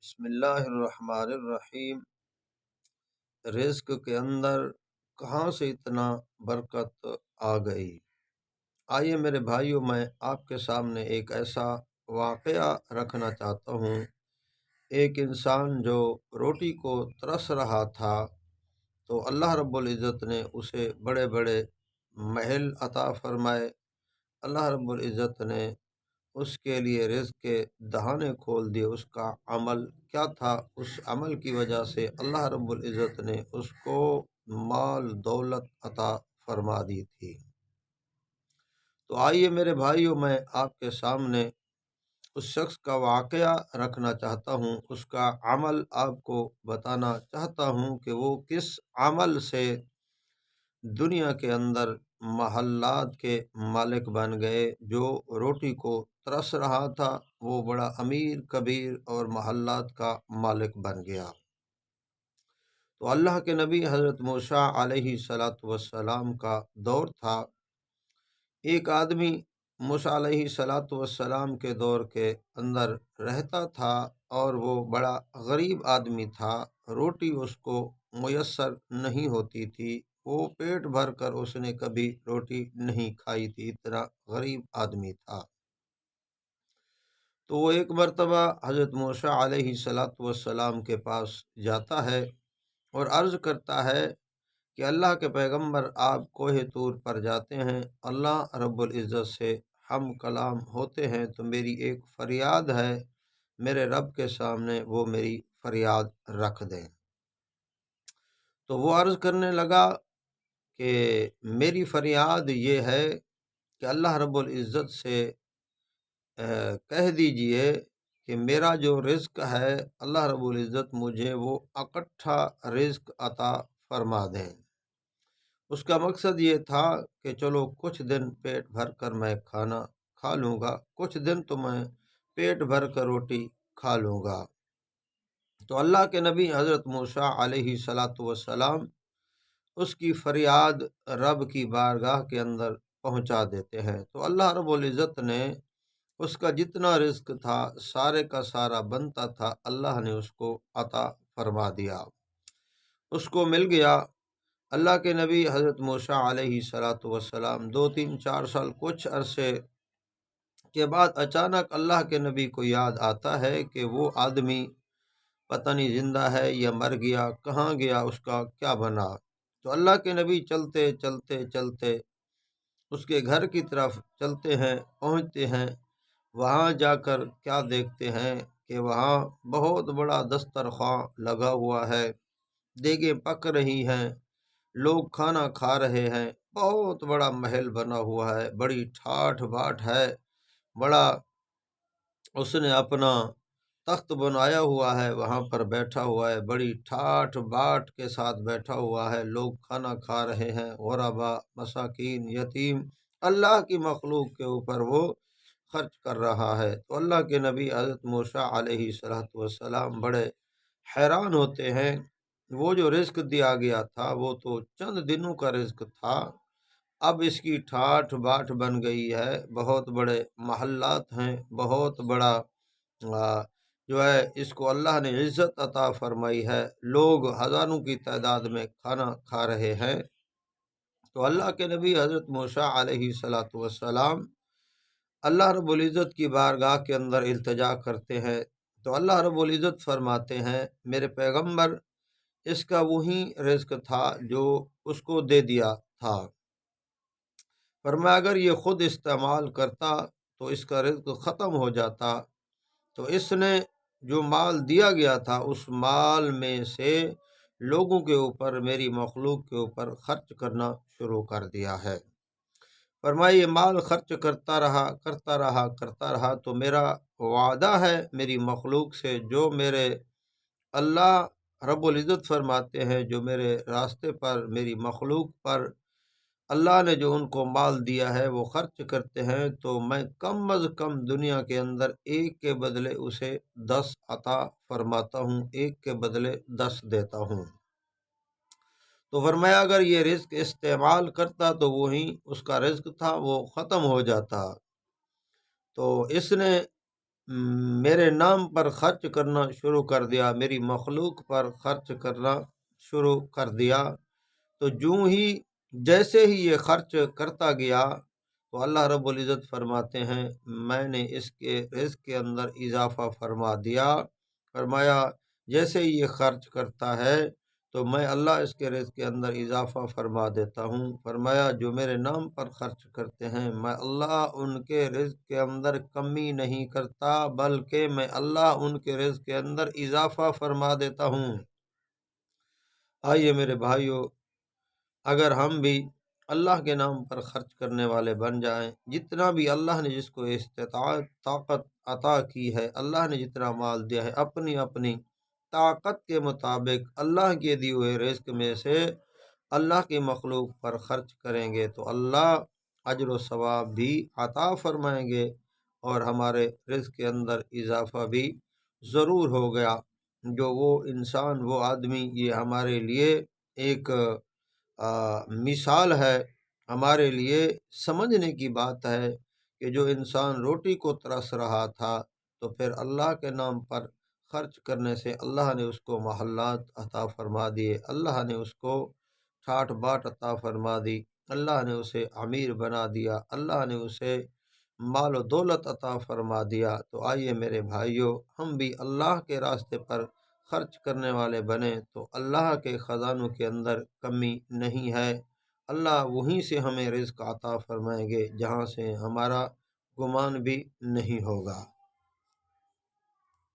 بسم اللہ الرحمن الرحیم۔ رزق کے اندر کہاں سے اتنا برکت آ گئی؟ آئیے میرے بھائیوں، میں آپ کے سامنے ایک ایسا واقعہ رکھنا چاہتا ہوں۔ ایک انسان جو روٹی کو ترس رہا تھا، تو اللہ رب العزت نے اسے بڑے بڑے محل عطا فرمائے۔ اللہ رب العزت نے اس کے لیے رزق کے دہانے کھول دیے۔ اس کا عمل کیا تھا؟ اس عمل کی وجہ سے اللہ رب العزت نے اس کو مال دولت عطا فرما دی تھی۔ تو آئیے میرے بھائیوں، میں آپ کے سامنے اس شخص کا واقعہ رکھنا چاہتا ہوں، اس کا عمل آپ کو بتانا چاہتا ہوں کہ وہ کس عمل سے دنیا کے اندر محلات کے مالک بن گئے۔ جو روٹی کو ترس رہا تھا، وہ بڑا امیر کبیر اور محلات کا مالک بن گیا۔ تو اللہ کے نبی حضرت موسیٰ علیہ السلام کا دور تھا۔ ایک آدمی موسیٰ علیہ السلام کے دور کے اندر رہتا تھا، اور وہ بڑا غریب آدمی تھا۔ روٹی اس کو میسر نہیں ہوتی تھی، وہ پیٹ بھر کر اس نے کبھی روٹی نہیں کھائی تھی، اتنا غریب آدمی تھا۔ تو وہ ایک مرتبہ حضرت موسیٰ علیہ السلام کے پاس جاتا ہے اور عرض کرتا ہے کہ اللہ کے پیغمبر، آپ کوہ طور پر جاتے ہیں، اللہ رب العزت سے ہم کلام ہوتے ہیں، تو میری ایک فریاد ہے، میرے رب کے سامنے وہ میری فریاد رکھ دیں۔ تو وہ عرض کرنے لگا کہ میری فریاد یہ ہے کہ اللہ رب العزت سے کہہ دیجئے کہ میرا جو رزق ہے، اللہ رب العزت مجھے وہ اکٹھا رزق عطا فرما دیں۔ اس کا مقصد یہ تھا کہ چلو کچھ دن پیٹ بھر کر میں کھانا کھا لوں گا، کچھ دن تو میں پیٹ بھر کر روٹی کھا لوں گا۔ تو اللہ کے نبی حضرت موسیٰ علیہ السلام اس کی فریاد رب کی بارگاہ کے اندر پہنچا دیتے ہیں۔ تو اللہ رب العزت نے اس کا جتنا رزق تھا، سارے کا سارا بنتا تھا، اللہ نے اس کو عطا فرما دیا، اس کو مل گیا۔ اللہ کے نبی حضرت موسیٰ علیہ السلام 2 3 4 سال کچھ عرصے کے بعد اچانک اللہ کے نبی کو یاد آتا ہے کہ وہ آدمی پتہ نہیں زندہ ہے یا مر گیا، کہاں گیا، اس کا کیا بنا۔ تو اللہ کے نبی چلتے چلتے چلتے اس کے گھر کی طرف چلتے ہیں، پہنچتے ہیں۔ وہاں جا کر کیا دیکھتے ہیں کہ وہاں بہت بڑا دسترخواں لگا ہوا ہے، دیگیں پک رہی ہیں، لوگ کھانا کھا رہے ہیں، بہت بڑا محل بنا ہوا ہے، بڑی ٹھاٹھ باٹھ ہے، بڑا اس نے اپنا تخت بنایا ہوا ہے، وہاں پر بیٹھا ہوا ہے، بڑی ٹھاٹھ باٹھ کے ساتھ بیٹھا ہوا ہے، لوگ کھانا کھا رہے ہیں، غربا مساکین یتیم اللہ کی مخلوق کے اوپر وہ خرچ کر رہا ہے۔ تو اللہ کے نبی حضرت موسیٰ علیہ السلام بڑے حیران ہوتے ہیں۔ وہ جو رزق دیا گیا تھا وہ تو چند دنوں کا رزق تھا، اب اس کی ٹھاٹھ باٹھ بن گئی ہے، بہت بڑے محلات ہیں، بہت بڑا جو ہے اس کو اللہ نے عزت عطا فرمائی ہے، لوگ ہزاروں کی تعداد میں کھانا کھا رہے ہیں۔ تو اللہ کے نبی حضرت موسیٰ علیہ السلام اللہ رب العزت کی بارگاہ کے اندر التجا کرتے ہیں۔ تو اللہ رب العزت فرماتے ہیں، میرے پیغمبر، اس کا وہی رزق تھا جو اس کو دے دیا تھا، فرمایا اگر یہ خود استعمال کرتا تو اس کا رزق ختم ہو جاتا۔ تو اس نے جو مال دیا گیا تھا، اس مال میں سے لوگوں کے اوپر، میری مخلوق کے اوپر خرچ کرنا شروع کر دیا ہے۔ فرمایا یہ مال خرچ کرتا رہا کرتا رہا کرتا رہا، تو میرا وعدہ ہے میری مخلوق سے، جو میرے اللہ رب العزت فرماتے ہیں، جو میرے راستے پر، میری مخلوق پر اللہ نے جو ان کو مال دیا ہے وہ خرچ کرتے ہیں، تو میں کم از کم دنیا کے اندر ایک کے بدلے اسے 10 عطا فرماتا ہوں، ایک کے بدلے 10 دیتا ہوں۔ تو فرمایا اگر یہ رزق استعمال کرتا تو وہی اس کا رزق تھا وہ ختم ہو جاتا۔ تو اس نے میرے نام پر خرچ کرنا شروع کر دیا، میری مخلوق پر خرچ کرنا شروع کر دیا، تو جیسے ہی یہ خرچ کرتا گیا تو اللہ رب العزت فرماتے ہیں میں نے اس کے رزق کے اندر اضافہ فرما دیا۔ فرمایا جیسے ہی یہ خرچ کرتا ہے تو میں اللہ اس کے رزق کے اندر اضافہ فرما دیتا ہوں۔ فرمایا جو میرے نام پر خرچ کرتے ہیں میں اللہ ان کے رزق کے اندر کمی نہیں کرتا، بلکہ میں اللہ ان کے رزق کے اندر اضافہ فرما دیتا ہوں۔ آئیے میرے بھائیو، اگر ہم بھی اللہ کے نام پر خرچ کرنے والے بن جائیں، جتنا بھی اللہ نے جس کو استطاعت طاقت عطا کی ہے، اللہ نے جتنا مال دیا ہے، اپنی اپنی طاقت کے مطابق اللہ کے دیے ہوئے رزق میں سے اللہ کی مخلوق پر خرچ کریں گے تو اللہ اجر و ثواب بھی عطا فرمائیں گے، اور ہمارے رزق کے اندر اضافہ بھی ضرور ہو گیا۔ جو وہ انسان، وہ آدمی، یہ ہمارے لیے ایک مثال ہے، ہمارے لیے سمجھنے کی بات ہے کہ جو انسان روٹی کو ترس رہا تھا تو پھر اللہ کے نام پر خرچ کرنے سے اللہ نے اس کو محلات عطا فرما دیے، اللہ نے اس کو ٹھاٹ باٹ عطا فرما دی، اللہ نے اسے امیر بنا دیا، اللہ نے اسے مال و دولت عطا فرما دیا۔ تو آئیے میرے بھائیوں، ہم بھی اللہ کے راستے پر خرچ کرنے والے بنے تو اللہ کے خزانوں کے اندر کمی نہیں ہے، اللہ وہیں سے ہمیں رزق عطا فرمائیں گے جہاں سے ہمارا گمان بھی نہیں ہوگا۔